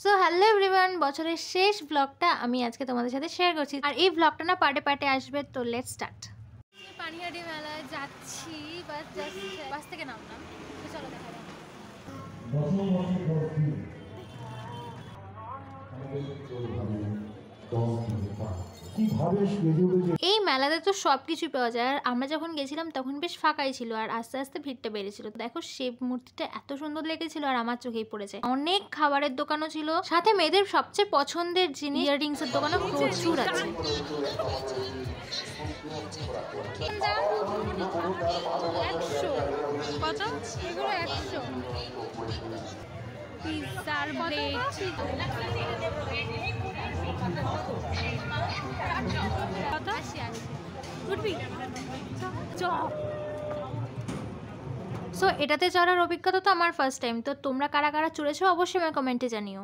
So hello everyone, বছরের শেষ ব্লগটা আমি আজকে তোমাদের সাথে শেয়ার করছি। আর এই ব্লগটা না পার্টে পার্টে আসবে, তো লেটস স্টার্ট। পানিহাটি মেলায় যাচ্ছি, বাস জাস্ট বাস থেকে নামলাম, তো চলো দেখা যাক। এই মেলাতে তো সবকিছু পাওয়া যায়, আর আমরা যখন গেছিলাম তখন বেশ ফাঁকাই ছিল, আর আস্তে আস্তে ভিড়টা বেড়েছিল। দেখো শিব মূর্তিটা এত সুন্দর লেগেছিল, আর আমার চোখেই পড়েছে। অনেক খাবারের দোকানও ছিল, সাথে মেয়েদের সবচেয়ে পছন্দের জিনিস ইয়াররিংস এর দোকানও প্রচুর আছে। কত এগুলো? 100 পিৎজার প্লেট। সো এটাতে চড়ার অভিজ্ঞতা তো আমার ফার্স্ট টাইম। তো তোমরা কারা কারা চড়েছো অবশ্যই আমায় কমেন্টে জানিও।